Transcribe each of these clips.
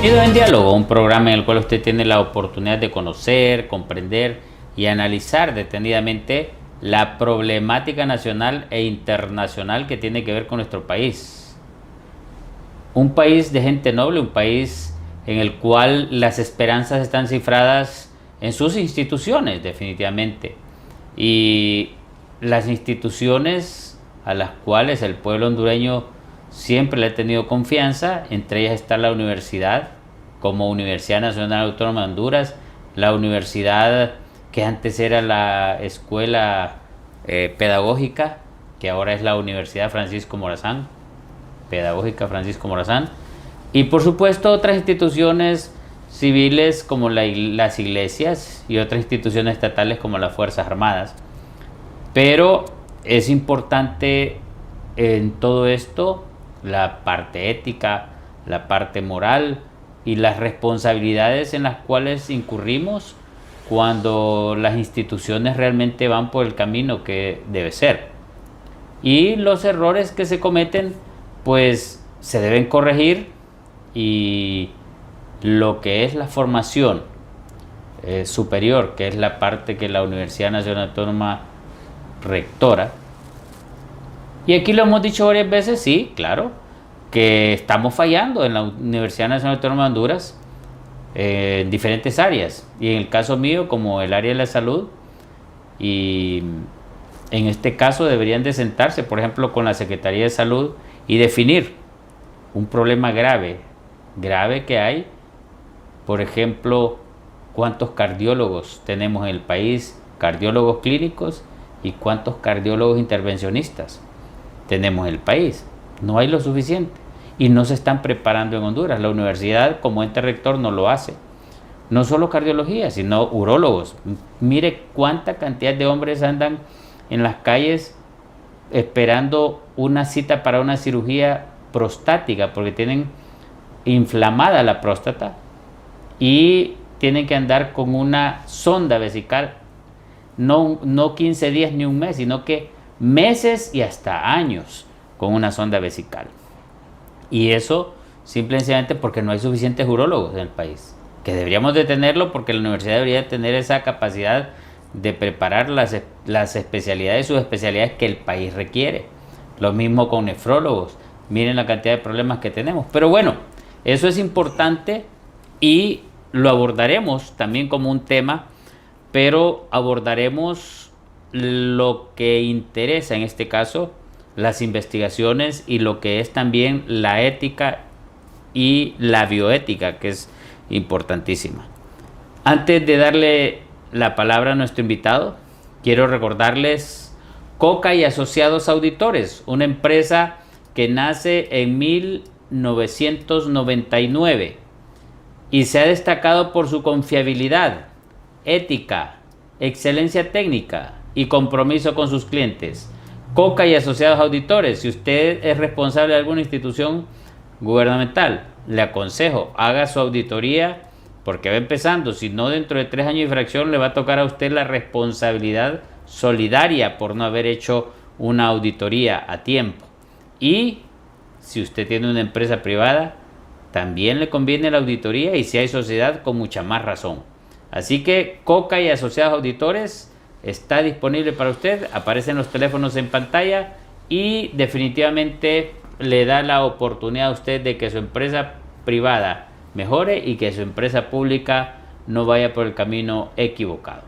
Bienvenido en Diálogo, un programa en el cual usted tiene la oportunidad de conocer, comprender y analizar detenidamente la problemática nacional e internacional que tiene que ver con nuestro país. Un país de gente noble, un país en el cual las esperanzas están cifradas en sus instituciones, definitivamente. Y las instituciones a las cuales el pueblo hondureño siempre le ha tenido confianza, entre ellas está la universidad, como Universidad Nacional Autónoma de Honduras, la universidad que antes era la escuela pedagógica, que ahora es la Universidad Francisco Morazán, Pedagógica Francisco Morazán, y por supuesto otras instituciones civiles como las iglesias y otras instituciones estatales como las Fuerzas Armadas. Pero es importante en todo esto la parte ética, la parte moral y las responsabilidades en las cuales incurrimos cuando las instituciones realmente van por el camino que debe ser. Y los errores que se cometen pues se deben corregir, y lo que es la formación superior, que es la parte que la Universidad Nacional Autónoma rectora, y aquí lo hemos dicho varias veces, sí, claro, que estamos fallando en la Universidad Nacional Autónoma de Honduras en diferentes áreas, y en el caso mío como el área de la salud, y en este caso deberían de sentarse, por ejemplo, con la Secretaría de Salud y definir un problema grave que hay. Por ejemplo, cuántos cardiólogos tenemos en el país, cardiólogos clínicos, y cuántos cardiólogos intervencionistas tenemos en el país. No hay lo suficiente y no se están preparando en Honduras. La universidad como ente rector no lo hace. No solo cardiología, sino urólogos. Mire cuánta cantidad de hombres andan en las calles esperando una cita para una cirugía prostática porque tienen inflamada la próstata y tienen que andar con una sonda vesical, no 15 días ni un mes, sino que meses y hasta años con una sonda vesical. Y eso simplemente porque no hay suficientes urólogos en el país, que deberíamos de tenerlo, porque la universidad debería tener esa capacidad de preparar las especialidades, sus especialidades que el país requiere. Lo mismo con nefrólogos. Miren la cantidad de problemas que tenemos. Pero bueno, eso es importante y lo abordaremos también como un tema, pero abordaremos lo que interesa en este caso, las investigaciones, y lo que es también la ética y la bioética, que es importantísima. Antes de darle la palabra a nuestro invitado, quiero recordarles Coca y Asociados Auditores, una empresa que nace en 1999 y se ha destacado por su confiabilidad, ética, excelencia técnica y compromiso con sus clientes. Coca y Asociados Auditores, si usted es responsable de alguna institución gubernamental, le aconsejo, haga su auditoría, porque va empezando. Si no, dentro de 3 años de infracción le va a tocar a usted la responsabilidad solidaria por no haber hecho una auditoría a tiempo. Y si usted tiene una empresa privada, también le conviene la auditoría, y si hay sociedad, con mucha más razón. Así que Coca y Asociados Auditores está disponible para usted, aparecen los teléfonos en pantalla y definitivamente le da la oportunidad a usted de que su empresa privada mejore y que su empresa pública no vaya por el camino equivocado.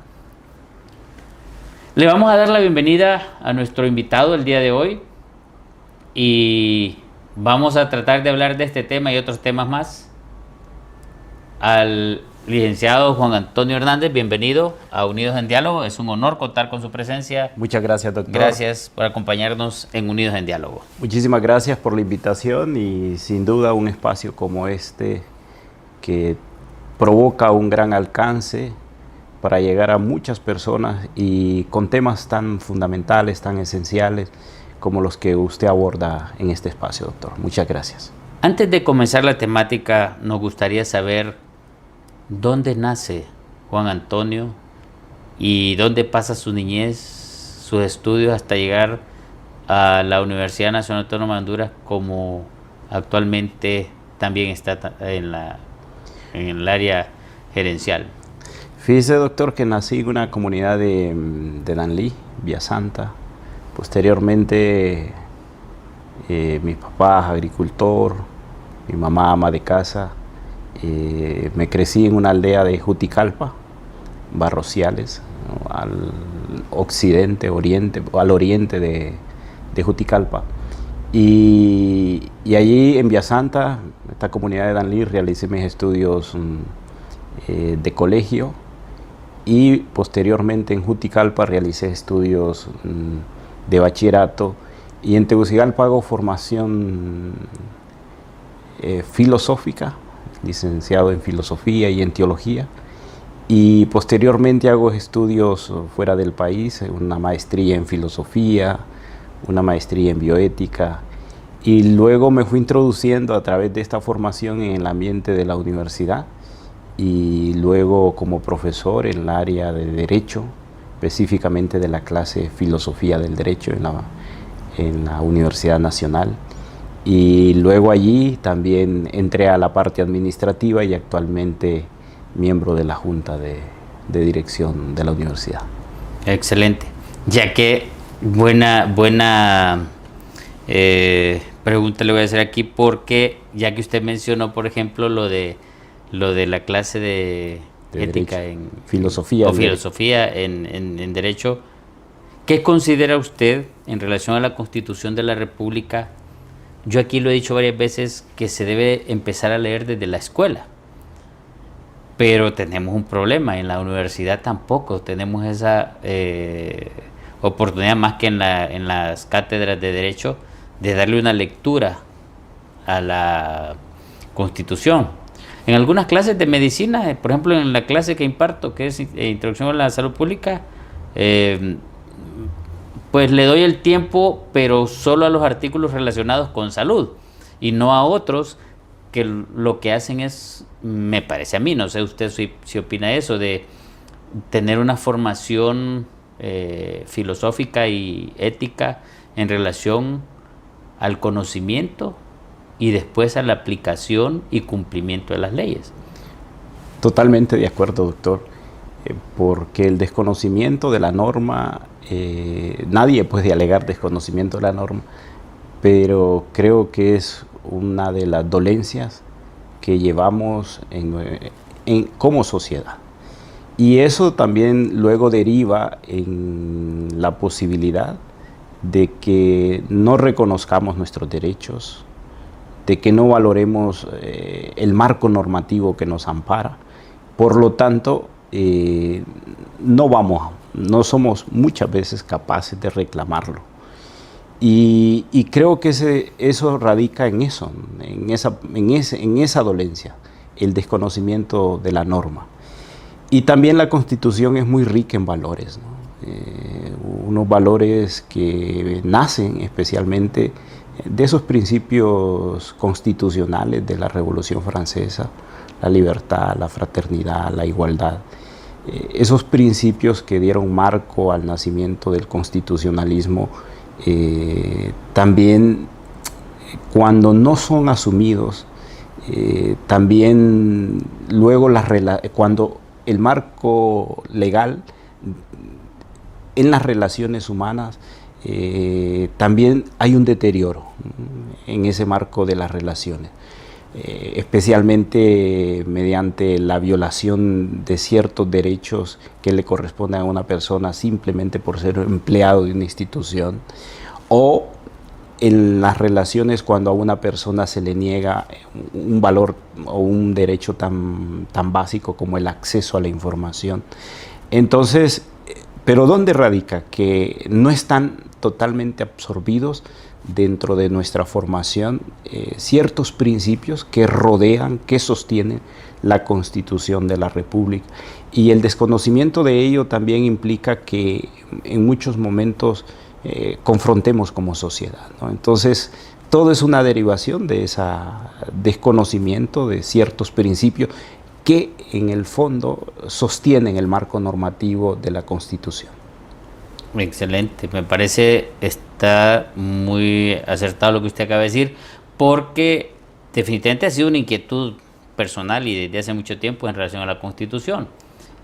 Le vamos a dar la bienvenida a nuestro invitado el día de hoy y vamos a tratar de hablar de este tema y otros temas más. Al licenciado Juan Antonio Hernández, bienvenido a Unidos en Diálogo. Es un honor contar con su presencia. Muchas gracias, doctor. Gracias por acompañarnos en Unidos en Diálogo. Muchísimas gracias por la invitación, y sin duda un espacio como este que provoca un gran alcance para llegar a muchas personas y con temas tan fundamentales, tan esenciales como los que usted aborda en este espacio, doctor. Muchas gracias. Antes de comenzar la temática, nos gustaría saber dónde nace Juan Antonio y dónde pasa su niñez, sus estudios, hasta llegar a la Universidad Nacional Autónoma de Honduras, como actualmente también está en la en el área gerencial? Fíjese, doctor, que nací en una comunidad de Danlí, Villa Santa. Posteriormente, mi papá es agricultor, mi mamá ama de casa. Me crecí en una aldea de Juticalpa, Barrociales, ¿no?, al oriente de Juticalpa. Y allí en Villa Santa, esta comunidad de Danlí, realicé mis estudios de colegio, y posteriormente en Juticalpa realicé estudios de bachillerato, y en Tegucigalpa hago formación filosófica, licenciado en filosofía y en teología, y posteriormente hago estudios fuera del país, una maestría en filosofía, una maestría en bioética, y luego me fui introduciendo a través de esta formación en el ambiente de la universidad, y luego como profesor en el área de Derecho, específicamente de la clase Filosofía del Derecho en la Universidad Nacional. Y luego allí también entré a la parte administrativa y actualmente miembro de la Junta de Dirección de la universidad. Excelente. Ya que buena pregunta le voy a hacer aquí, porque ya que usted mencionó, por ejemplo, lo de la clase de ética derecho, en filosofía en derecho, ¿qué considera usted en relación a la Constitución de la República? Yo aquí lo he dicho varias veces que se debe empezar a leer desde la escuela, pero tenemos un problema, en la universidad tampoco tenemos esa oportunidad, más que en las cátedras de derecho, de darle una lectura a la Constitución. En algunas clases de medicina, por ejemplo en la clase que imparto, que es Introducción a la Salud Pública, pues le doy el tiempo, pero solo a los artículos relacionados con salud y no a otros que lo que hacen es, me parece a mí, no sé usted si opina eso, de tener una formación filosófica y ética en relación al conocimiento y después a la aplicación y cumplimiento de las leyes. Totalmente de acuerdo, doctor, porque el desconocimiento de la norma, nadie puede alegar desconocimiento de la norma, pero creo que es una de las dolencias que llevamos como sociedad. Y eso también luego deriva en la posibilidad de que no reconozcamos nuestros derechos, de que no valoremos el marco normativo que nos ampara. Por lo tanto, no somos muchas veces capaces de reclamarlo. Y creo que eso radica en eso, en esa dolencia, el desconocimiento de la norma. Y también la Constitución es muy rica en valores, ¿no? Unos valores que nacen especialmente de esos principios constitucionales de la Revolución Francesa, la libertad, la fraternidad, la igualdad. Esos principios que dieron marco al nacimiento del constitucionalismo, también cuando no son asumidos, también luego cuando el marco legal en las relaciones humanas, también hay un deterioro en ese marco de las relaciones, especialmente mediante la violación de ciertos derechos que le corresponden a una persona simplemente por ser empleado de una institución, o en las relaciones cuando a una persona se le niega un valor o un derecho tan básico como el acceso a la información. Entonces, pero ¿dónde radica? Que no están totalmente absorbidos dentro de nuestra formación ciertos principios que rodean, que sostienen la Constitución de la República. Y el desconocimiento de ello también implica que en muchos momentos confrontemos como sociedad, ¿no? Entonces, todo es una derivación de ese desconocimiento de ciertos principios que en el fondo sostienen el marco normativo de la Constitución. Excelente, me parece está muy acertado lo que usted acaba de decir, porque definitivamente ha sido una inquietud personal y desde hace mucho tiempo en relación a la Constitución.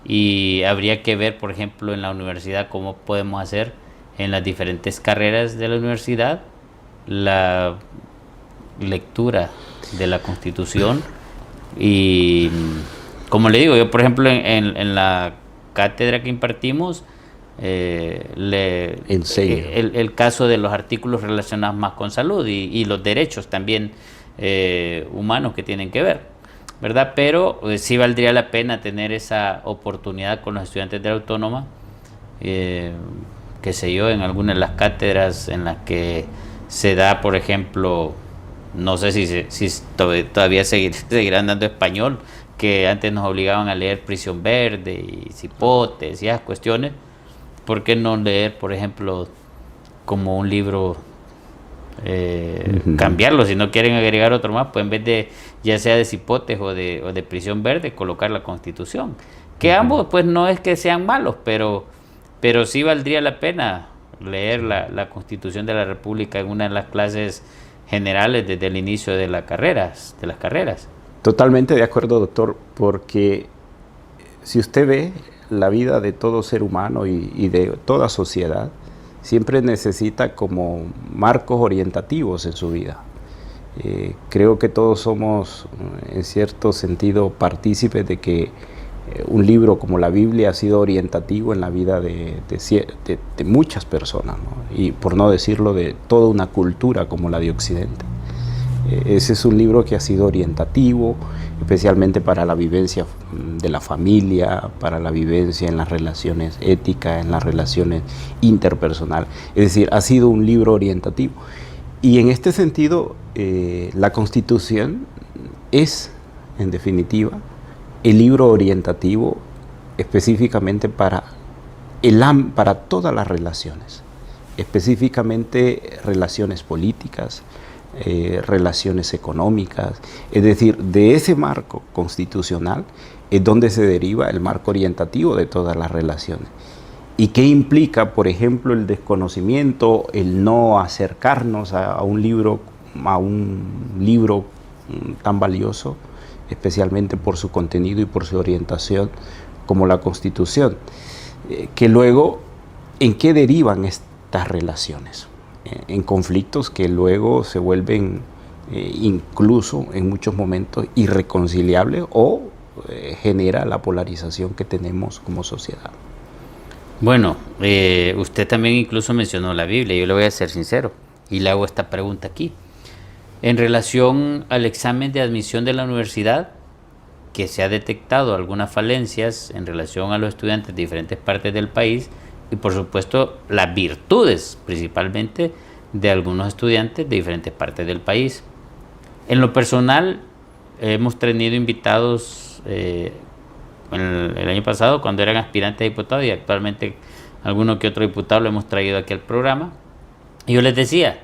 Y habría que ver, por ejemplo, en la universidad cómo podemos hacer en las diferentes carreras de la universidad la lectura de la Constitución. Y como le digo, yo por ejemplo en la cátedra que impartimos, el caso de los artículos relacionados más con salud y los derechos también humanos que tienen que ver, ¿verdad? Pero sí valdría la pena tener esa oportunidad con los estudiantes de la Autónoma, qué sé yo, en alguna de las cátedras en las que se da, por ejemplo, no sé si todavía seguirán dando español, que antes nos obligaban a leer Prisión Verde y Cipotes y esas cuestiones. ¿Por qué no leer, por ejemplo, como un libro, cambiarlo? Si no quieren agregar otro más, pues en vez de, ya sea de Cipotes o de Prisión Verde, colocar la Constitución. Que ambos, pues no es que sean malos, pero sí valdría la pena leer la Constitución de la República en una de las clases generales desde el inicio de las carreras. Totalmente de acuerdo, doctor, porque si usted ve la vida de todo ser humano y de toda sociedad, siempre necesita como marcos orientativos en su vida. Creo que todos somos, en cierto sentido, partícipes de que un libro como la Biblia ha sido orientativo en la vida de muchas personas, ¿no? Y por no decirlo, de toda una cultura como la de Occidente. Ese es un libro que ha sido orientativo, especialmente para la vivencia de la familia, para la vivencia en las relaciones éticas, en las relaciones interpersonales. Es decir, ha sido un libro orientativo. Y en este sentido, la Constitución es, en definitiva, el libro orientativo específicamente para todas las relaciones, específicamente relaciones políticas, relaciones económicas. Es decir, de ese marco constitucional es donde se deriva el marco orientativo de todas las relaciones. ¿Y qué implica, por ejemplo, el desconocimiento, el no acercarnos a un libro tan valioso, especialmente por su contenido y por su orientación, como la Constitución? Que luego, ¿en qué derivan estas relaciones? En conflictos que luego se vuelven incluso en muchos momentos irreconciliables o genera la polarización que tenemos como sociedad. Bueno, usted también incluso mencionó la Biblia. Yo le voy a ser sincero y le hago esta pregunta aquí. En relación al examen de admisión de la universidad, que se ha detectado algunas falencias en relación a los estudiantes de diferentes partes del país, y por supuesto las virtudes principalmente de algunos estudiantes de diferentes partes del país. En lo personal, hemos tenido invitados el año pasado cuando eran aspirantes a diputados, y actualmente alguno que otro diputado lo hemos traído aquí al programa. Y yo les decía,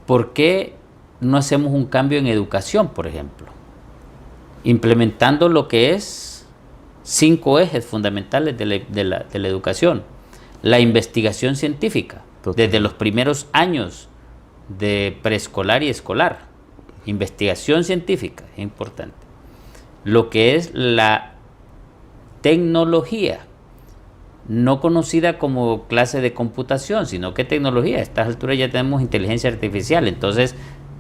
¿por qué no hacemos un cambio en educación, por ejemplo? Implementando lo que es 5 ejes fundamentales de la educación. La investigación científica, desde los primeros años de preescolar y escolar. Investigación científica, es importante. Lo que es la tecnología, no conocida como clase de computación, sino que tecnología. A estas alturas ya tenemos inteligencia artificial, entonces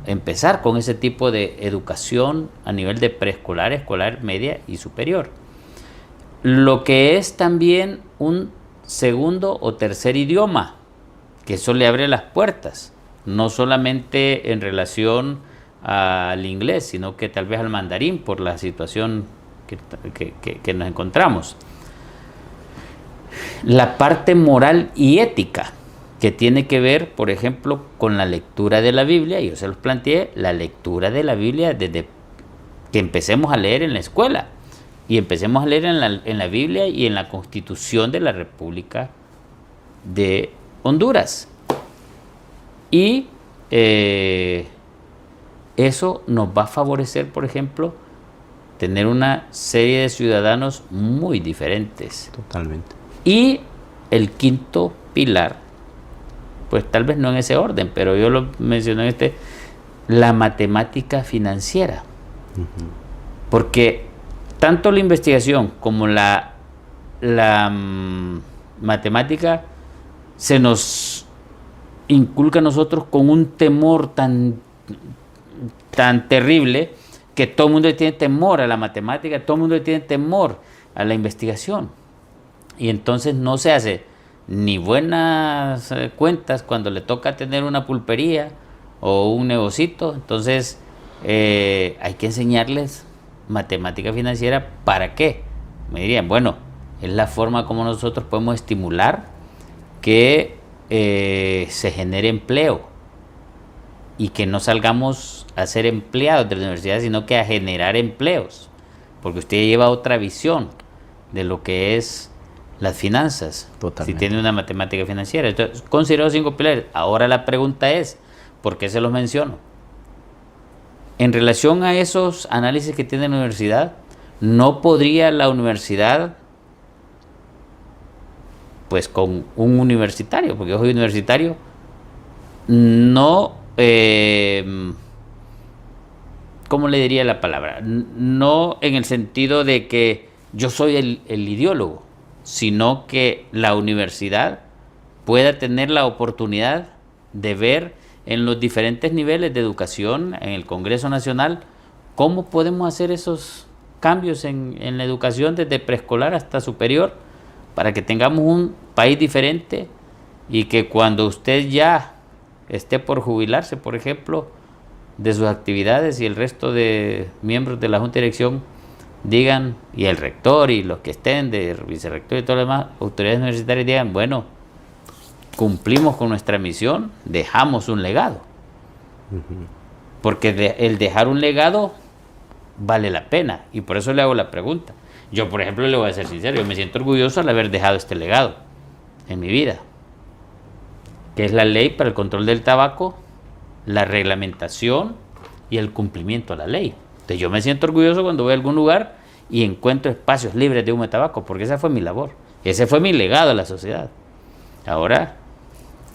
empezar con ese tipo de educación a nivel de preescolar, escolar, media y superior. Lo que es también un segundo o tercer idioma, que eso le abre las puertas, no solamente en relación al inglés, sino que tal vez al mandarín por la situación que nos encontramos. La parte moral y ética, que tiene que ver, por ejemplo, con la lectura de la Biblia. Yo se los planteé, la lectura de la Biblia desde que empecemos a leer en la escuela, y empecemos a leer en la Biblia y en la Constitución de la República de Honduras. Y eso nos va a favorecer, por ejemplo, tener una serie de ciudadanos muy diferentes. Totalmente. Y el quinto pilar, pues tal vez no en ese orden, pero yo lo mencioné la matemática financiera. Porque tanto la investigación como la matemática se nos inculca a nosotros con un temor tan terrible, que todo el mundo tiene temor a la matemática, todo el mundo tiene temor a la investigación. Y entonces no se hace ni buenas cuentas cuando le toca tener una pulpería o un negocito. Entonces hay que enseñarles matemática financiera. ¿Para qué? Me dirían, bueno, es la forma como nosotros podemos estimular que se genere empleo y que no salgamos a ser empleados de la universidad, sino que a generar empleos, porque usted lleva otra visión de lo que es las finanzas. Totalmente. Si tiene una matemática financiera. Entonces, considero 5 pilares. Ahora la pregunta es, ¿por qué se los menciono? En relación a esos análisis que tiene la universidad, ¿no podría la universidad, pues con un universitario, porque yo soy universitario, no, ¿cómo le diría la palabra? No en el sentido de que yo soy el ideólogo, sino que la universidad pueda tener la oportunidad de ver en los diferentes niveles de educación, en el Congreso Nacional, cómo podemos hacer esos cambios en la educación desde preescolar hasta superior, para que tengamos un país diferente y que cuando usted ya esté por jubilarse, por ejemplo, de sus actividades, y el resto de miembros de la Junta de Dirección digan, y el rector y los que estén de vicerrector y todo lo demás, autoridades universitarias digan, bueno, cumplimos con nuestra misión, dejamos un legado. Porque el dejar un legado vale la pena, y por eso le hago la pregunta. Yo, por ejemplo, le voy a ser sincero, yo me siento orgulloso al haber dejado este legado en mi vida, que es la ley para el control del tabaco, la reglamentación y el cumplimiento a la ley. Entonces yo me siento orgulloso cuando voy a algún lugar y encuentro espacios libres de humo de tabaco, porque esa fue mi labor, ese fue mi legado a la sociedad. Ahora,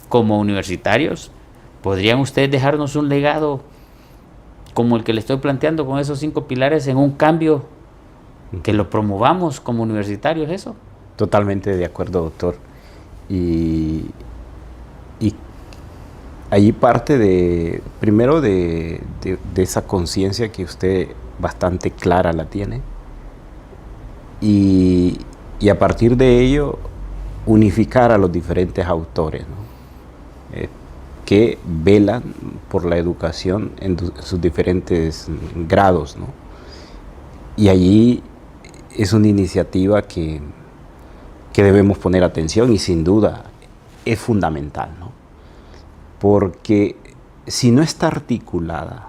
como universitarios, ¿podrían ustedes dejarnos un legado como el que le estoy planteando con esos 5 pilares, en un cambio que lo promovamos como universitarios, eso? Totalmente de acuerdo, doctor. Y allí parte primero de esa conciencia que usted bastante clara la tiene, y a partir de ello unificar a los diferentes autores, ¿no? Que velan por la educación en sus diferentes grados, ¿no? Y allí es una iniciativa que debemos poner atención, y sin duda es fundamental, ¿no? Porque si no está articulada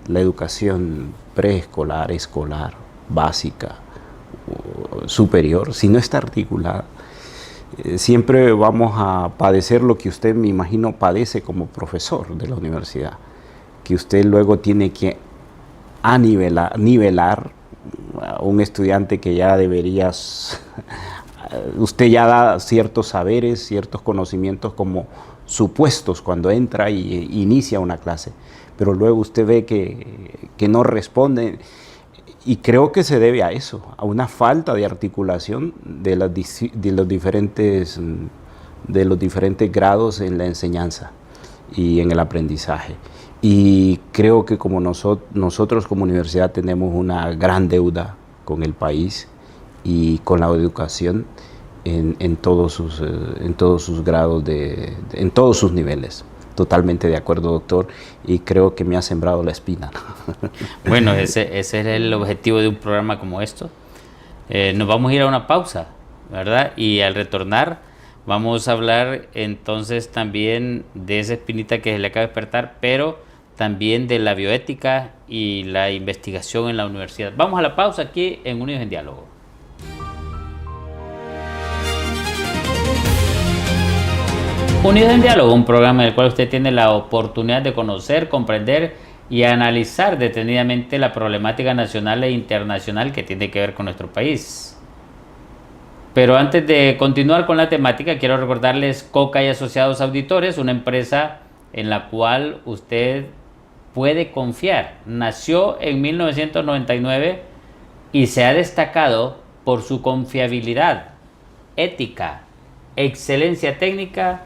la educación preescolar, escolar, básica, superior, si no está articulada, siempre vamos a padecer lo que usted, me imagino, padece como profesor de la universidad, que usted luego tiene que nivelar a un estudiante que ya debería, usted ya da ciertos saberes, ciertos conocimientos como supuestos cuando entra y inicia una clase, pero luego usted ve que no responde, y creo que se debe a eso, a una falta de articulación de los diferentes grados en la enseñanza y en el aprendizaje. Y creo que como nosotros como universidad tenemos una gran deuda con el país y con la educación en todos sus grados, en todos sus niveles. Totalmente de acuerdo, doctor, y creo que me ha sembrado la espina. Bueno, ese es el objetivo de un programa como esto. Nos vamos a ir a una pausa, ¿verdad? Y al retornar vamos a hablar entonces también de esa espinita que se le acaba de despertar, pero también de la bioética y la investigación en la universidad. Vamos a la pausa aquí en Unidos en Diálogo. Unidos en Diálogo, un programa en el cual usted tiene la oportunidad de conocer, comprender y analizar detenidamente la problemática nacional e internacional que tiene que ver con nuestro país. Pero antes de continuar con la temática, quiero recordarles Coca y Asociados Auditores, una empresa en la cual usted puede confiar. Nació en 1999 y se ha destacado por su confiabilidad, ética, excelencia técnica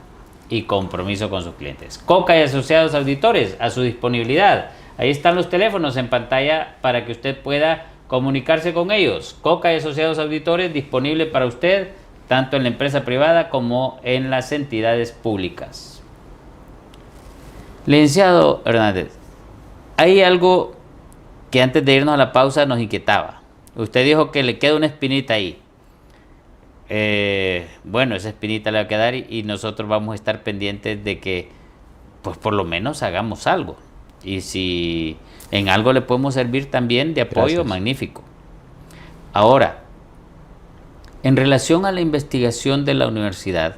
y compromiso con sus clientes. Coca y Asociados Auditores, a su disponibilidad. Ahí están los teléfonos en pantalla para que usted pueda comunicarse con ellos. Coca y Asociados Auditores, disponible para usted tanto en la empresa privada como en las entidades públicas. Licenciado Hernández, hay algo que antes de irnos a la pausa nos inquietaba. Usted dijo que le queda una espinita ahí. Bueno, esa espinita le va a quedar y nosotros vamos a estar pendientes de que, pues por lo menos hagamos algo. Y si en algo le podemos servir también de apoyo, gracias, magnífico. Ahora, en relación a la investigación de la universidad,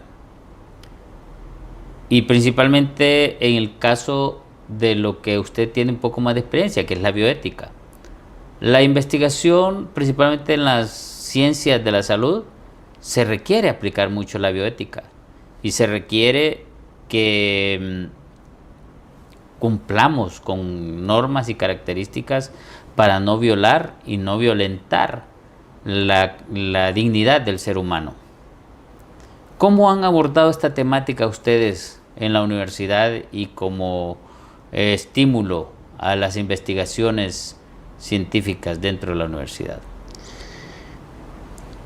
y principalmente en el caso de lo que usted tiene un poco más de experiencia, que es la bioética, la investigación, principalmente en las ciencias de la salud, se requiere aplicar mucho la bioética y se requiere que cumplamos con normas y características para no violar y no violentar la dignidad del ser humano. ¿Cómo han abordado esta temática ustedes en la universidad y como estímulo a las investigaciones científicas dentro de la universidad?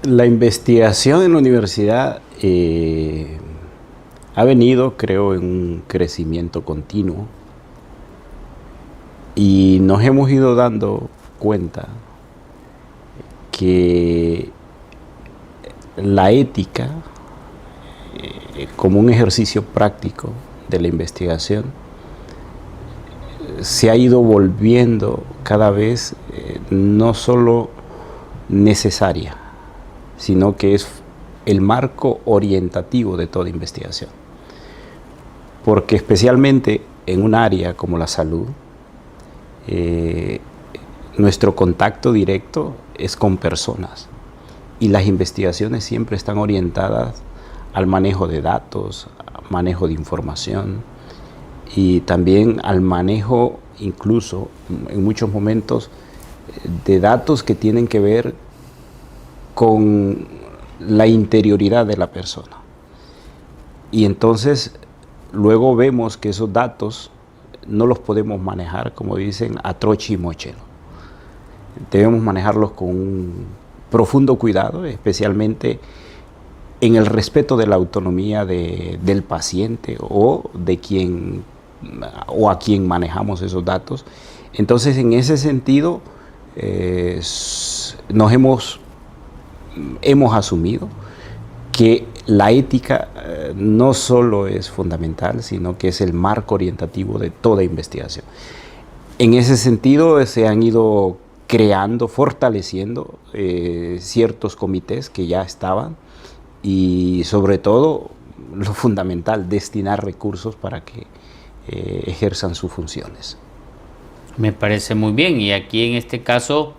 La investigación en la universidad ha venido, creo, en un crecimiento continuo y nos hemos ido dando cuenta que la ética, como un ejercicio práctico de la investigación, se ha ido volviendo cada vez no solo necesaria, sino que es el marco orientativo de toda investigación. Porque especialmente en un área como la salud, nuestro contacto directo es con personas y las investigaciones siempre están orientadas al manejo de datos, al manejo de información y también al manejo, incluso en muchos momentos, de datos que tienen que ver con la interioridad de la persona. Y entonces luego vemos que esos datos no los podemos manejar, como dicen, a troche y mochero. Debemos manejarlos con un profundo cuidado, especialmente en el respeto de la autonomía del paciente o a quien manejamos esos datos. Entonces, en ese sentido, hemos asumido que la ética no solo es fundamental, sino que es el marco orientativo de toda investigación. En ese sentido se han ido creando, fortaleciendo ciertos comités que ya estaban y sobre todo, lo fundamental, destinar recursos para que ejerzan sus funciones. Me parece muy bien y aquí en este caso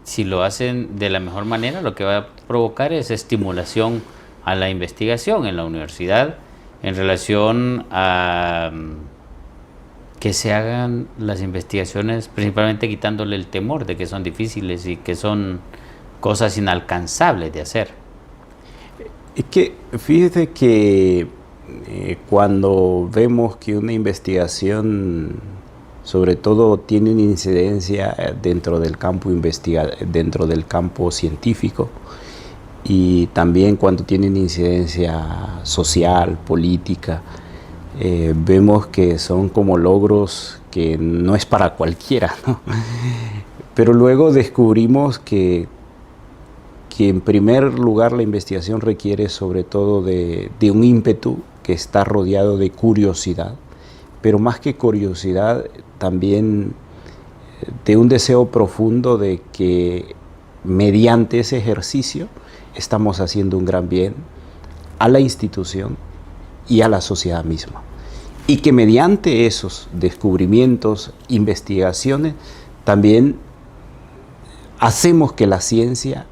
si lo hacen de la mejor manera, lo que va a provocar es estimulación a la investigación en la universidad en relación a que se hagan las investigaciones, principalmente quitándole el temor de que son difíciles y que son cosas inalcanzables de hacer. Es que fíjate que cuando vemos que una investigación sobre todo tiene una incidencia dentro del campo científico y también cuando tiene una incidencia social, política, vemos que son como logros que no es para cualquiera, ¿no? Pero luego descubrimos que en primer lugar la investigación requiere sobre todo de un ímpetu que está rodeado de curiosidad, pero más que curiosidad, también de un deseo profundo de que mediante ese ejercicio estamos haciendo un gran bien a la institución y a la sociedad misma. Y que mediante esos descubrimientos, investigaciones, también hacemos que la ciencia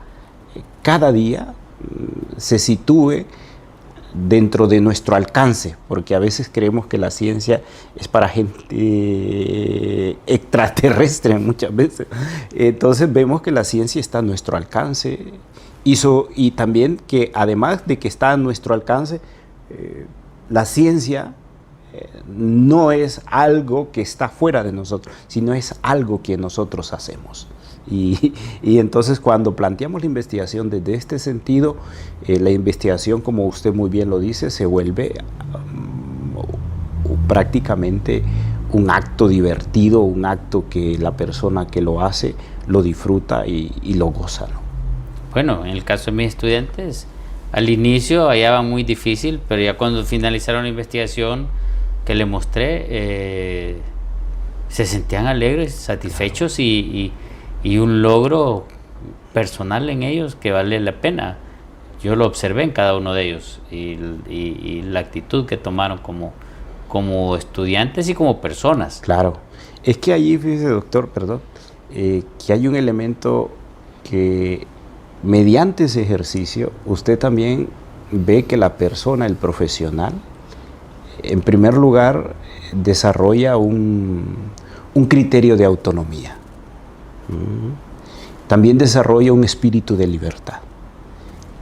cada día se sitúe dentro de nuestro alcance, porque a veces creemos que la ciencia es para gente extraterrestre muchas veces. Entonces vemos que la ciencia está a nuestro alcance y también que además de que está a nuestro alcance, la ciencia no es algo que está fuera de nosotros, sino es algo que nosotros hacemos. Y entonces cuando planteamos la investigación desde este sentido, la investigación, como usted muy bien lo dice, se vuelve prácticamente un acto divertido, un acto que la persona que lo hace lo disfruta y lo goza, ¿no? Bueno, en el caso de mis estudiantes, al inicio hallaban muy difícil, pero ya cuando finalizaron la investigación que les mostré, se sentían alegres, satisfechos y un logro personal en ellos que vale la pena. Yo lo observé en cada uno de ellos y la actitud que tomaron como estudiantes y como personas. Claro. Es que allí, fíjese, doctor, perdón, que hay un elemento que mediante ese ejercicio usted también ve que la persona, el profesional, en primer lugar desarrolla un criterio de autonomía. También desarrolla un espíritu de libertad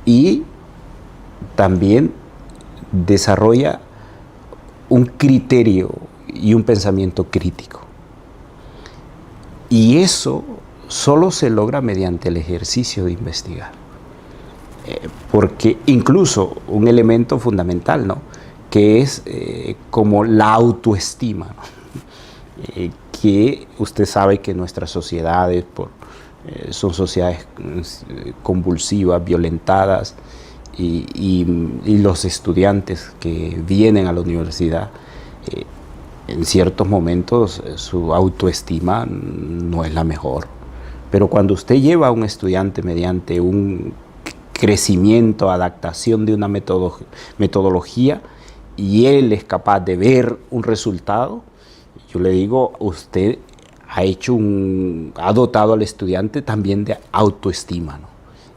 y también desarrolla un criterio y un pensamiento crítico. Y eso solo se logra mediante el ejercicio de investigar. Porque incluso un elemento fundamental, ¿no?, que es como la autoestima, ¿no? Que usted sabe que nuestras sociedades son sociedades convulsivas, violentadas, y los estudiantes que vienen a la universidad, en ciertos momentos su autoestima no es la mejor. Pero cuando usted lleva a un estudiante mediante un crecimiento, adaptación de una metodología, y él es capaz de ver un resultado, yo le digo, usted ha dotado al estudiante también de autoestima, ¿no?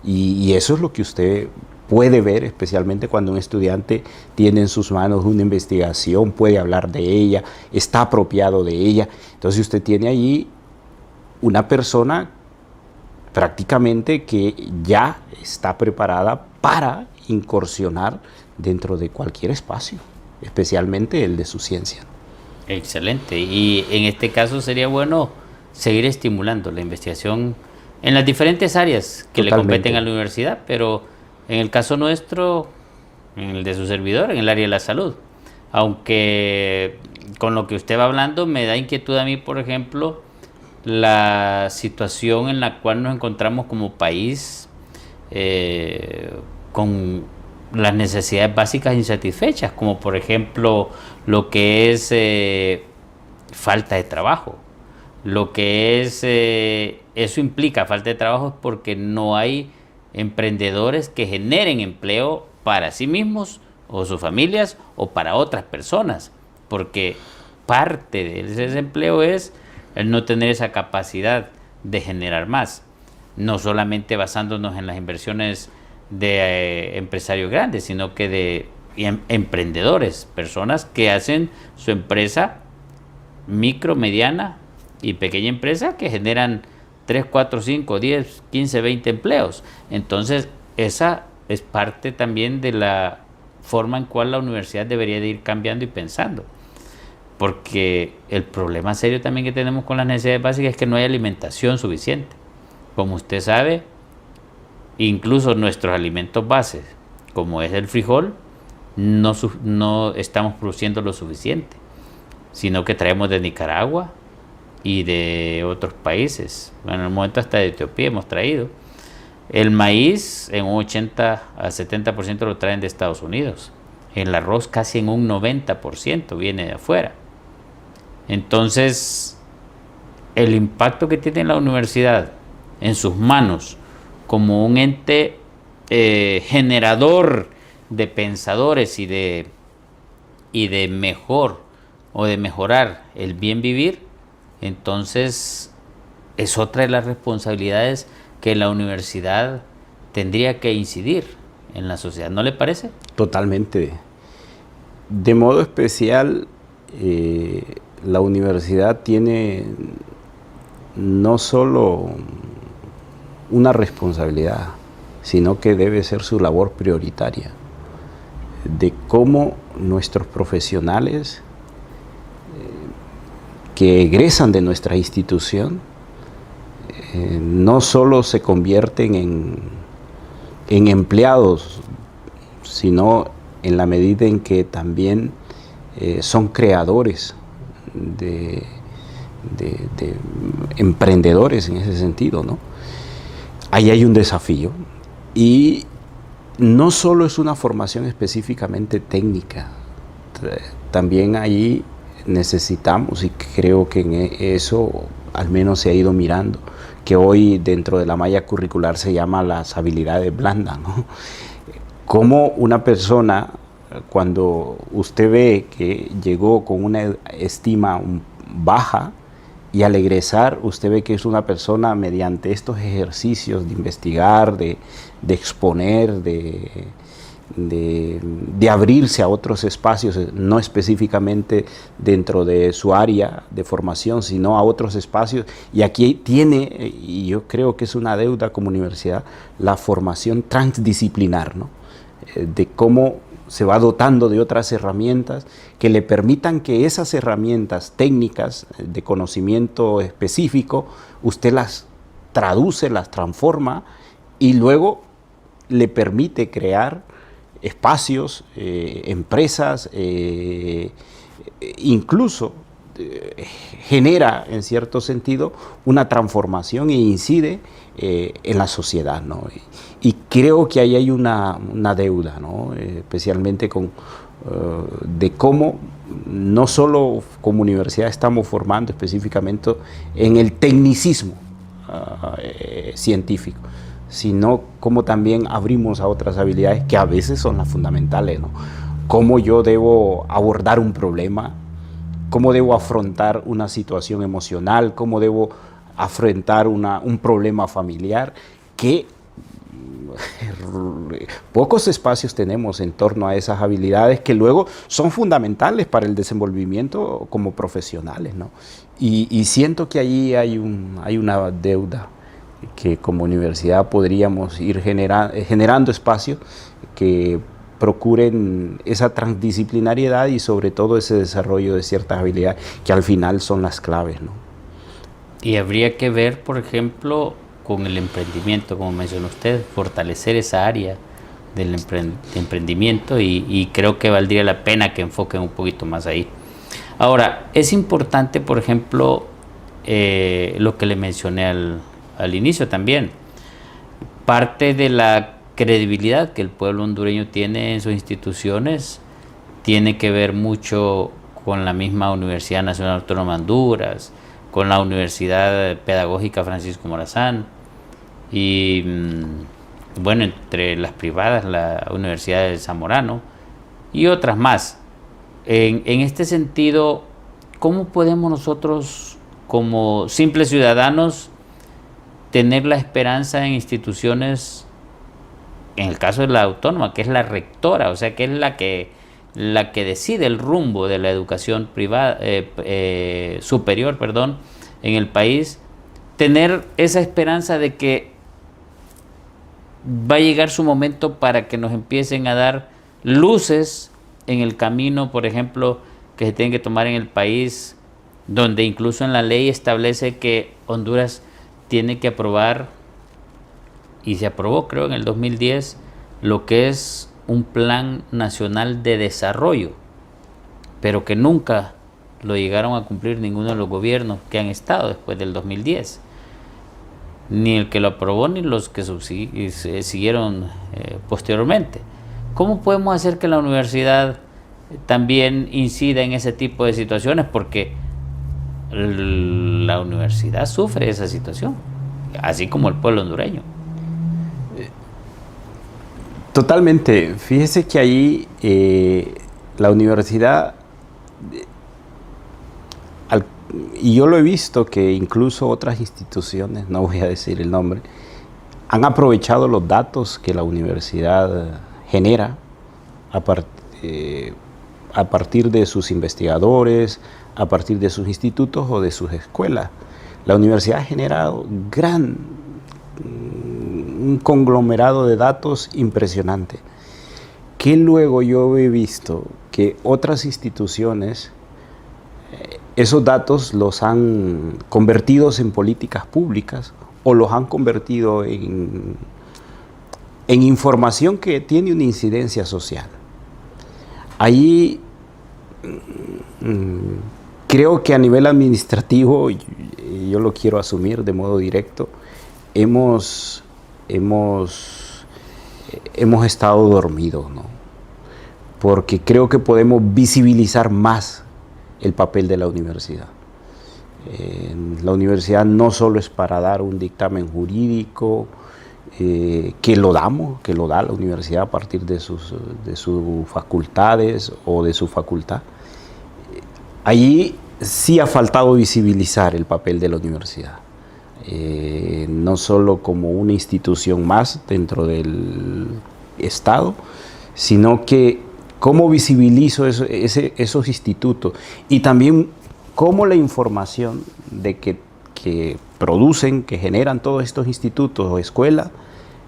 Y eso es lo que usted puede ver, especialmente cuando un estudiante tiene en sus manos una investigación, puede hablar de ella, está apropiado de ella. Entonces usted tiene allí una persona prácticamente que ya está preparada para incursionar dentro de cualquier espacio, especialmente el de su ciencia. Excelente. Y en este caso sería bueno seguir estimulando la investigación en las diferentes áreas que Totalmente. le competen a la universidad, pero en el caso nuestro, en el de su servidor, en el área de la salud. Aunque con lo que usted va hablando me da inquietud a mí, por ejemplo, la situación en la cual nos encontramos como país, con las necesidades básicas insatisfechas, como por ejemplo lo que es falta de trabajo. Lo que es, eso implica falta de trabajo porque no hay emprendedores que generen empleo para sí mismos o sus familias o para otras personas, porque parte de ese desempleo es el no tener esa capacidad de generar más, no solamente basándonos en las inversiones de empresarios grandes, sino que de emprendedores, personas que hacen su empresa micro, mediana y pequeña empresa que generan 3, 4, 5, 10, 15, 20 empleos. Entonces, esa es parte también de la forma en cual la universidad debería de ir cambiando y pensando. Porque el problema serio también que tenemos con las necesidades básicas es que no hay alimentación suficiente. Como usted sabe, incluso nuestros alimentos bases, como es el frijol, no estamos produciendo lo suficiente, sino que traemos de Nicaragua y de otros países. Bueno, en el momento hasta de Etiopía hemos traído. El maíz en un 80 a 70% lo traen de Estados Unidos. El arroz casi en un 90% viene de afuera. Entonces, el impacto que tiene la universidad en sus manos como un ente generador de pensadores y de mejor o de mejorar el bien vivir, entonces es otra de las responsabilidades que la universidad tendría que incidir en la sociedad, ¿no le parece? Totalmente. De modo especial, la universidad tiene no solo una responsabilidad, sino que debe ser su labor prioritaria, de cómo nuestros profesionales que egresan de nuestra institución no solo se convierten en empleados, sino en la medida en que también son creadores de emprendedores en ese sentido, ¿no? Ahí hay un desafío, y no solo es una formación específicamente técnica, también ahí necesitamos, y creo que en eso al menos se ha ido mirando, que hoy dentro de la malla curricular se llama las habilidades blandas, ¿no? Como una persona, cuando usted ve que llegó con una estima baja, y al egresar usted ve que es una persona, mediante estos ejercicios de investigar, de exponer, de abrirse a otros espacios, no específicamente dentro de su área de formación, sino a otros espacios. Y aquí tiene, y yo creo que es una deuda como universidad, la formación transdisciplinar, ¿no? De cómo se va dotando de otras herramientas que le permitan que esas herramientas técnicas de conocimiento específico, usted las traduce, las transforma, y luego le permite crear espacios, empresas, incluso genera en cierto sentido una transformación e incide en la sociedad, ¿no? Y creo que ahí hay una deuda, ¿no? Especialmente de cómo no solo como universidad estamos formando específicamente en el tecnicismo científico, sino cómo también abrimos a otras habilidades que a veces son las fundamentales, ¿no? Cómo yo debo abordar un problema, cómo debo afrontar una situación emocional, cómo debo afrontar un problema familiar, que pocos espacios tenemos en torno a esas habilidades que luego son fundamentales para el desenvolvimiento como profesionales, ¿no? Y siento que allí hay una deuda que como universidad podríamos ir generando espacios que procuren esa transdisciplinariedad y sobre todo ese desarrollo de ciertas habilidades que al final son las claves, ¿no? Y habría que ver, por ejemplo, con el emprendimiento, como mencionó usted, fortalecer esa área del emprendimiento, y creo que valdría la pena que enfoquen un poquito más ahí. Ahora, es importante, por ejemplo, lo que le mencioné al inicio también. Parte de la credibilidad que el pueblo hondureño tiene en sus instituciones tiene que ver mucho con la misma Universidad Nacional Autónoma de Honduras, con la Universidad Pedagógica Francisco Morazán, y bueno, entre las privadas, la Universidad de Zamorano y otras más. En este sentido, ¿cómo podemos nosotros, como simples ciudadanos, tener la esperanza en instituciones, en el caso de la autónoma, que es la rectora, o sea, que es la que decide el rumbo de la educación privada, superior, en el país, tener esa esperanza de que va a llegar su momento para que nos empiecen a dar luces en el camino, por ejemplo, que se tienen que tomar en el país, donde incluso en la ley establece que Honduras tiene que aprobar, y se aprobó creo en el 2010, lo que es un plan nacional de desarrollo, pero que nunca lo llegaron a cumplir ninguno de los gobiernos que han estado después del 2010, ni el que lo aprobó ni los que siguieron posteriormente. ¿Cómo podemos hacer que la universidad también incida en ese tipo de situaciones? Porque la universidad sufre esa situación, así como el pueblo hondureño. Totalmente. Fíjese que ahí la universidad, y yo lo he visto que incluso otras instituciones, no voy a decir el nombre, han aprovechado los datos que la universidad genera a partir de sus investigadores, a partir de sus institutos o de sus escuelas. La universidad ha generado un conglomerado de datos impresionante, que luego yo he visto que otras instituciones esos datos los han convertido en políticas públicas o los han convertido en información que tiene una incidencia social. Ahí creo que a nivel administrativo, yo lo quiero asumir de modo directo, hemos estado dormidos, ¿no? Porque creo que podemos visibilizar más el papel de la universidad. La universidad no solo es para dar un dictamen jurídico, que lo da la universidad a partir de sus facultades o de su facultad. Allí sí ha faltado visibilizar el papel de la universidad, no solo como una institución más dentro del Estado, sino que cómo visibilizo esos institutos y también cómo la información que producen, que generan todos estos institutos o escuelas,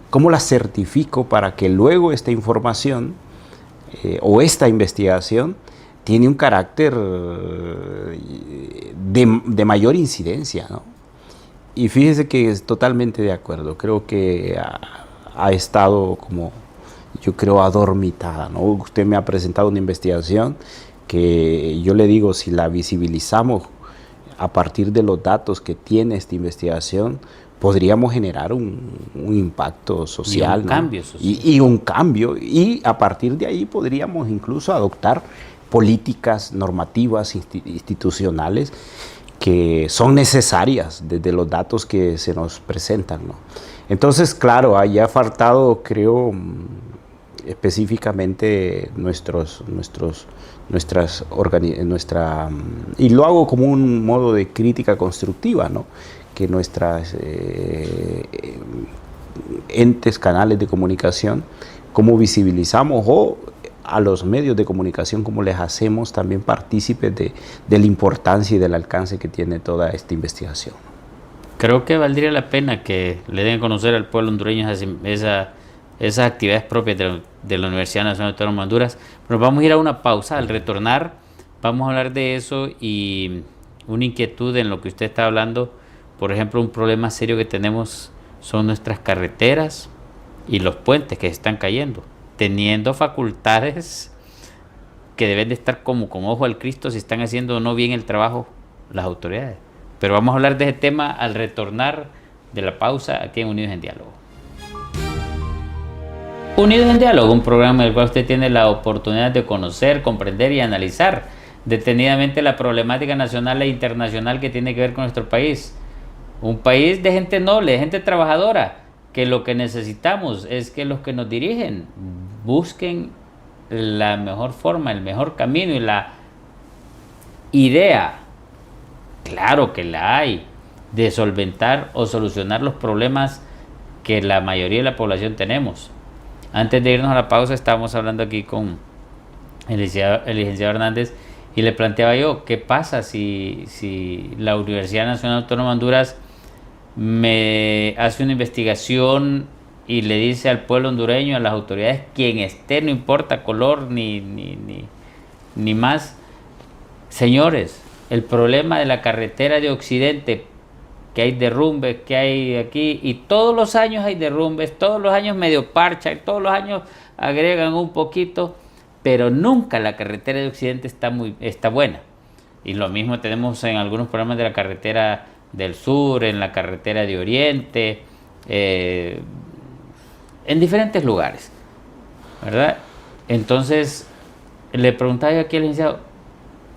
cómo la certifico para que luego esta información o esta investigación tiene un carácter de mayor incidencia, ¿no? Y fíjese que es totalmente de acuerdo, creo que ha estado como, yo creo, adormitada, ¿no? Usted me ha presentado una investigación que yo le digo, si la visibilizamos a partir de los datos que tiene esta investigación, podríamos generar un impacto social, y un cambio social. Y un cambio, y a partir de ahí podríamos incluso adoptar políticas normativas institucionales que son necesarias desde los datos que se nos presentan, ¿no? Entonces, claro, ahí ha faltado, creo, específicamente y lo hago como un modo de crítica constructiva, ¿no? Que nuestras entes, canales de comunicación, cómo visibilizamos, o a los medios de comunicación, cómo les hacemos también partícipes de la importancia y del alcance que tiene toda esta investigación. Creo que valdría la pena que le den a conocer al pueblo hondureño esas actividades propias de la Universidad Nacional Autónoma de Honduras. Pero vamos a ir a una pausa. Al retornar vamos a hablar de eso y una inquietud en lo que usted está hablando. Por ejemplo, un problema serio que tenemos son nuestras carreteras y los puentes que se están cayendo, teniendo facultades que deben de estar como con ojo al Cristo si están haciendo o no bien el trabajo las autoridades. Pero vamos a hablar de ese tema al retornar de la pausa aquí en Unidos en Diálogo. Unidos en Diálogo, un programa en el cual usted tiene la oportunidad de conocer, comprender y analizar detenidamente la problemática nacional e internacional que tiene que ver con nuestro país. Un país de gente noble, de gente trabajadora, que lo que necesitamos es que los que nos dirigen busquen la mejor forma, el mejor camino y la idea, claro que la hay, de solventar o solucionar los problemas que la mayoría de la población tenemos. Antes de irnos a la pausa estábamos hablando aquí con el licenciado Hernández y le planteaba yo, ¿qué pasa si la Universidad Nacional Autónoma de Honduras me hace una investigación y le dice al pueblo hondureño, a las autoridades, quien esté, no importa color ni más, señores, el problema de la carretera de Occidente, que hay derrumbes, que hay aquí, y todos los años hay derrumbes, todos los años medio parcha, y todos los años agregan un poquito, pero nunca la carretera de Occidente está buena. Y lo mismo tenemos en algunos programas de la carretera del sur, en la carretera de Oriente, en diferentes lugares, ¿verdad? Entonces, le preguntaba yo aquí al licenciado,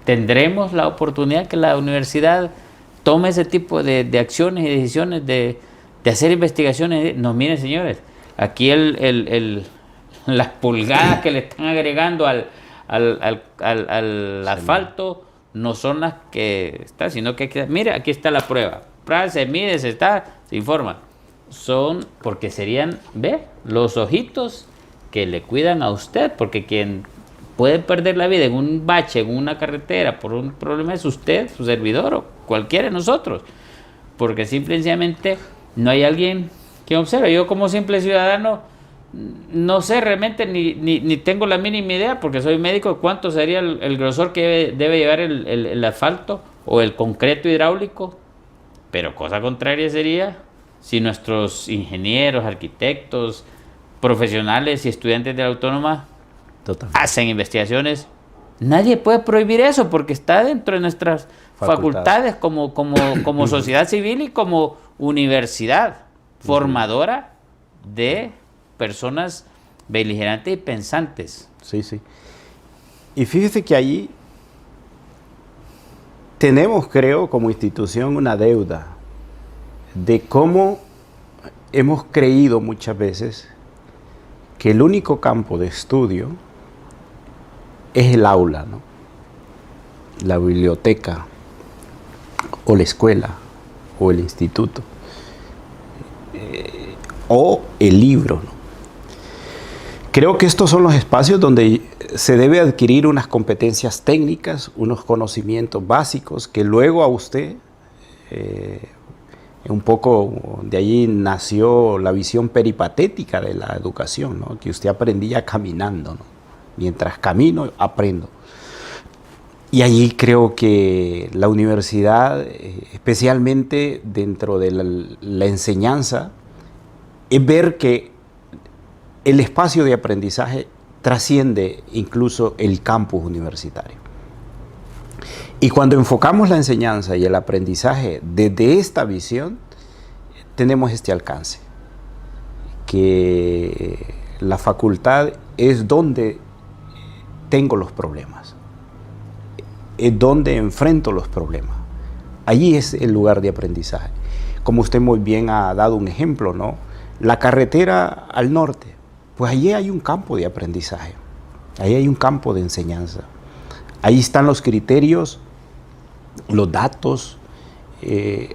¿tendremos la oportunidad que la universidad tome ese tipo de acciones y decisiones de hacer investigaciones? No, miren señores, aquí las pulgadas que le están agregando al asfalto no son las que están, sino que mire, aquí está la prueba, se mide, se informa. son, porque serían, ve, los ojitos que le cuidan a usted, porque quien puede perder la vida en un bache, en una carretera, por un problema es usted, su servidor o cualquiera de nosotros, porque simplemente no hay alguien que observe. Yo como simple ciudadano no sé realmente ni tengo la mínima idea, porque soy médico, cuánto sería el grosor que debe llevar el asfalto o el concreto hidráulico, pero cosa contraria sería si nuestros ingenieros, arquitectos, profesionales y estudiantes de la Autónoma hacen investigaciones. Nadie puede prohibir eso porque está dentro de nuestras facultades como sociedad civil y como universidad formadora de personas beligerantes y pensantes. Sí, sí. Y fíjese que allí tenemos, creo, como institución una deuda de cómo hemos creído muchas veces que el único campo de estudio es el aula, ¿no? La biblioteca, o la escuela, o el instituto, o el libro, ¿no? Creo que estos son los espacios donde se debe adquirir unas competencias técnicas, unos conocimientos básicos que luego a usted, un poco de allí nació la visión peripatética de la educación, ¿no? Que usted aprendía caminando, ¿no? Mientras camino, aprendo. Y allí creo que la universidad, especialmente dentro de la enseñanza, es ver que el espacio de aprendizaje trasciende incluso el campus universitario. Y cuando enfocamos la enseñanza y el aprendizaje desde esta visión, tenemos este alcance, que la facultad es donde tengo los problemas, es donde enfrento los problemas. Allí es el lugar de aprendizaje. Como usted muy bien ha dado un ejemplo, ¿no? La carretera al norte, pues allí hay un campo de aprendizaje, ahí hay un campo de enseñanza. Ahí están los criterios, los datos,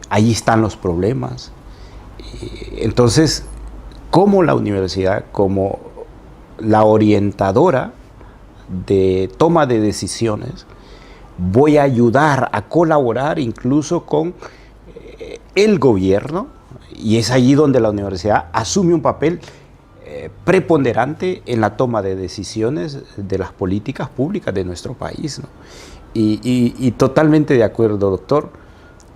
ahí están los problemas. Entonces, como la universidad, como la orientadora de toma de decisiones, voy a ayudar a colaborar incluso con el gobierno, y es allí donde la universidad asume un papel preponderante en la toma de decisiones de las políticas públicas de nuestro país, ¿no? Y totalmente de acuerdo, doctor,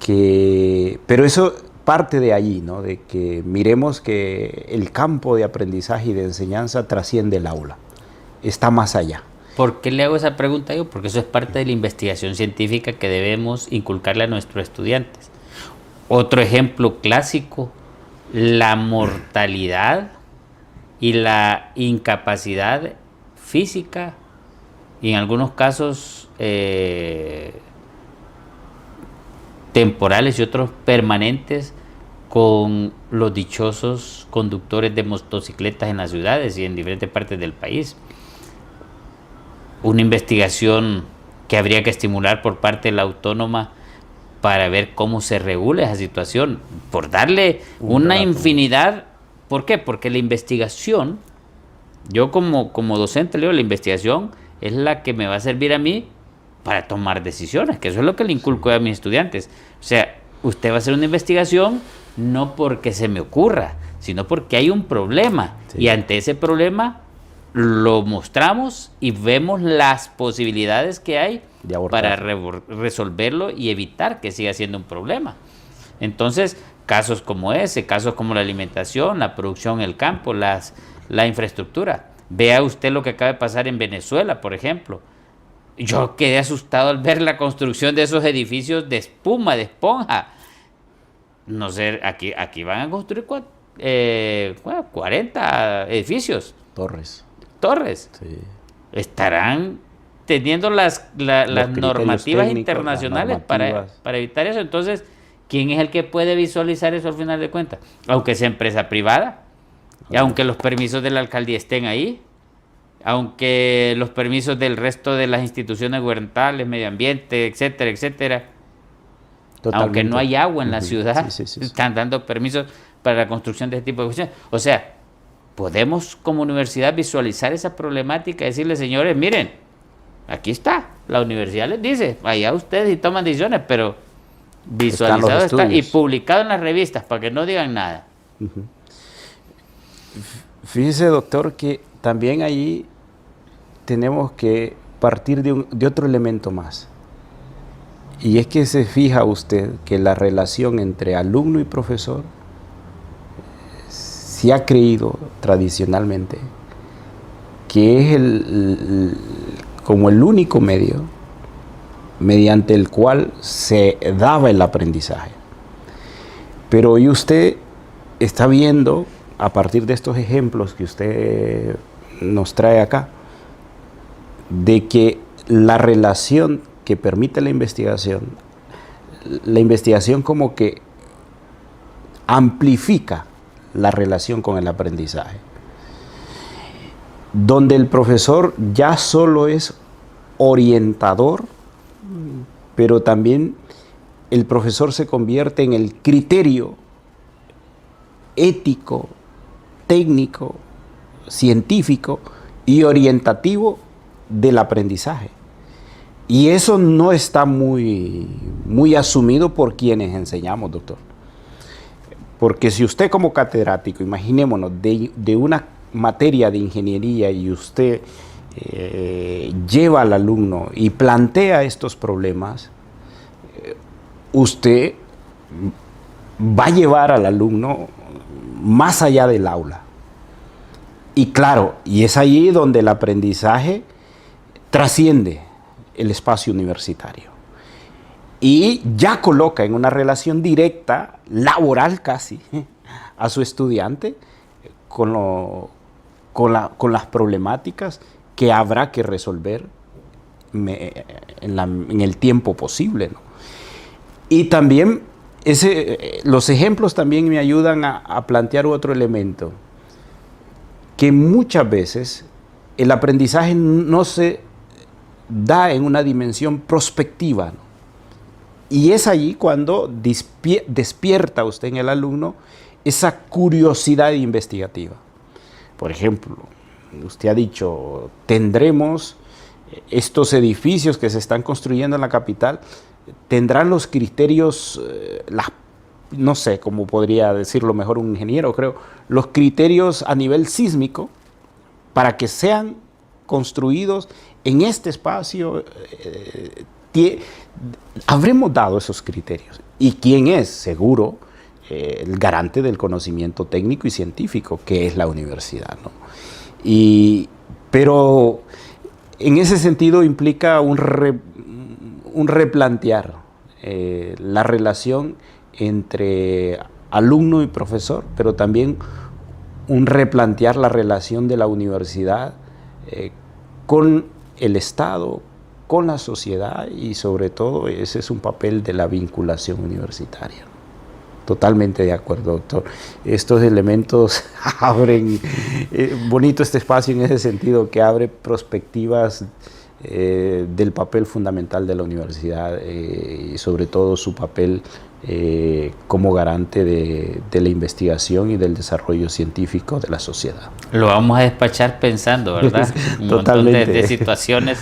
pero eso parte de allí, ¿no? De que miremos que el campo de aprendizaje y de enseñanza trasciende el aula, está más allá. ¿Por qué le hago esa pregunta yo? Porque eso es parte de la investigación científica que debemos inculcarle a nuestros estudiantes. Otro ejemplo clásico, la mortalidad y la incapacidad física, y en algunos casos temporales y otros permanentes, con los dichosos conductores de motocicletas en las ciudades y en diferentes partes del país. Una investigación que habría que estimular por parte de la Autónoma para ver cómo se regula esa situación, por darle una infinidad. ¿Por qué? Porque la investigación, yo como docente leo, la investigación es la que me va a servir a mí para tomar decisiones, que eso es lo que le inculco a mis estudiantes. O sea, usted va a hacer una investigación no porque se me ocurra, sino porque hay un problema, y ante ese problema lo mostramos y vemos las posibilidades que hay para resolverlo y evitar que siga siendo un problema. Entonces, casos como ese, casos como la alimentación, la producción en el campo, la infraestructura. Vea usted lo que acaba de pasar en Venezuela, por ejemplo. Yo quedé asustado al ver la construcción de esos edificios de espuma, de esponja. No sé, aquí van a construir 40 edificios. Torres. Sí. Estarán teniendo las normativas internacionales para evitar eso. Entonces, ¿quién es el que puede visualizar eso al final de cuentas? Aunque sea empresa privada, y aunque los permisos de la alcaldía estén ahí, aunque los permisos del resto de las instituciones gubernamentales, medio ambiente, etcétera. Totalmente. Aunque no hay agua en la ciudad, están dando permisos para la construcción de este tipo de cuestiones. O sea, podemos como universidad visualizar esa problemática y decirle, señores, miren, aquí está, la universidad les dice, allá ustedes y toman decisiones, pero visualizado está y publicado en las revistas para que no digan nada. Fíjese, doctor, que también ahí tenemos que partir de otro elemento más. Y es que se fija usted que la relación entre alumno y profesor se ha creído tradicionalmente que es como el único medio mediante el cual se daba el aprendizaje. Pero hoy usted está viendo, a partir de estos ejemplos que usted nos trae acá, de que la relación que permite la investigación como que amplifica la relación con el aprendizaje, donde el profesor ya solo es orientador, pero también el profesor se convierte en el criterio ético, técnico, científico y orientativo del aprendizaje. Y eso no está muy asumido por quienes enseñamos, doctor. Porque si usted como catedrático, imaginémonos, de una materia de ingeniería y usted lleva al alumno y plantea estos problemas, usted va a llevar al alumno más allá del aula. Y claro, y es allí donde el aprendizaje trasciende el espacio universitario y ya coloca en una relación directa, laboral casi, a su estudiante con las problemáticas que habrá que resolver en el tiempo posible, ¿no? Y también los ejemplos también me ayudan a plantear otro elemento, que muchas veces el aprendizaje no se da en una dimensión prospectiva, ¿no? Y es allí cuando despierta usted en el alumno esa curiosidad investigativa. Por ejemplo, usted ha dicho, tendremos estos edificios que se están construyendo en la capital, tendrán los criterios, no sé cómo podría decirlo mejor un ingeniero, creo, los criterios a nivel sísmico para que sean construidos en este espacio. Habremos dado esos criterios. ¿Y quién es? Seguro, el garante del conocimiento técnico y científico, que es la universidad, ¿no? Pero en ese sentido implica un replantear la relación entre alumno y profesor, pero también un replantear la relación de la universidad con el Estado, con la sociedad, y sobre todo ese es un papel de la vinculación universitaria. Totalmente de acuerdo, doctor. Estos elementos abren, bonito este espacio en ese sentido, que abre perspectivas del papel fundamental de la universidad y sobre todo su papel como garante de la investigación y del desarrollo científico de la sociedad. Lo vamos a despachar pensando, ¿verdad? Un montón de situaciones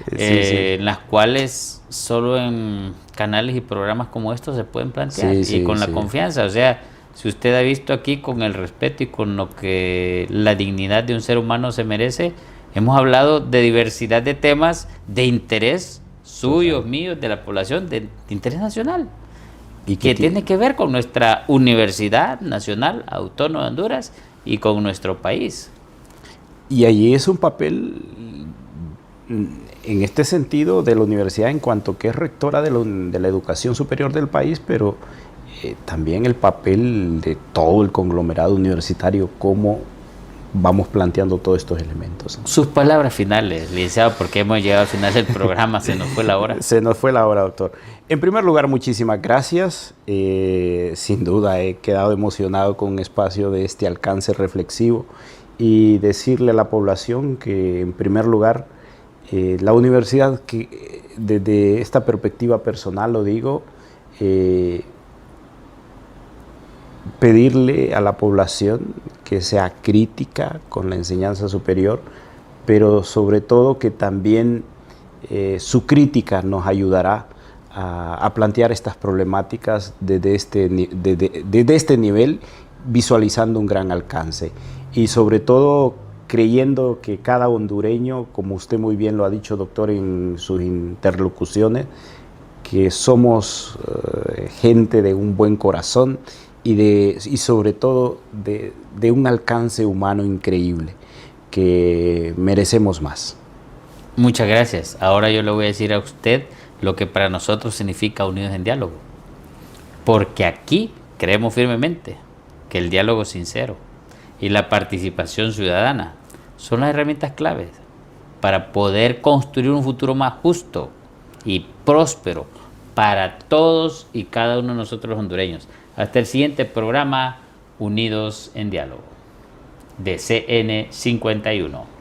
en las cuales solo en canales y programas como estos se pueden plantear y con la confianza. O sea, si usted ha visto aquí con el respeto y con lo que la dignidad de un ser humano se merece, hemos hablado de diversidad de temas de interés suyos, míos, de la población, de interés nacional. Y que tiene que ver con nuestra Universidad Nacional Autónoma de Honduras y con nuestro país. Y allí es un papel, en este sentido, de la universidad en cuanto que es rectora de la educación superior del país, pero también el papel de todo el conglomerado universitario, cómo vamos planteando todos estos elementos. Sus palabras finales, licenciado, porque hemos llegado al final del programa, se nos fue la hora. Se nos fue la hora, doctor. En primer lugar, muchísimas gracias. Sin duda he quedado emocionado con un espacio de este alcance reflexivo y decirle a la población que, en primer lugar, la universidad, que desde esta perspectiva personal lo digo, pedirle a la población que sea crítica con la enseñanza superior, pero sobre todo que también su crítica nos ayudará a plantear estas problemáticas desde este nivel, visualizando un gran alcance y sobre todo creyendo que cada hondureño, como usted muy bien lo ha dicho, doctor, en sus interlocuciones, que somos gente de un buen corazón y sobre todo de un alcance humano increíble, que merecemos más. Muchas gracias. Ahora yo le voy a decir a usted lo que para nosotros significa Unidos en Diálogo. Porque aquí creemos firmemente que el diálogo sincero y la participación ciudadana son las herramientas claves para poder construir un futuro más justo y próspero para todos y cada uno de nosotros los hondureños. Hasta el siguiente programa, Unidos en Diálogo, de CN51.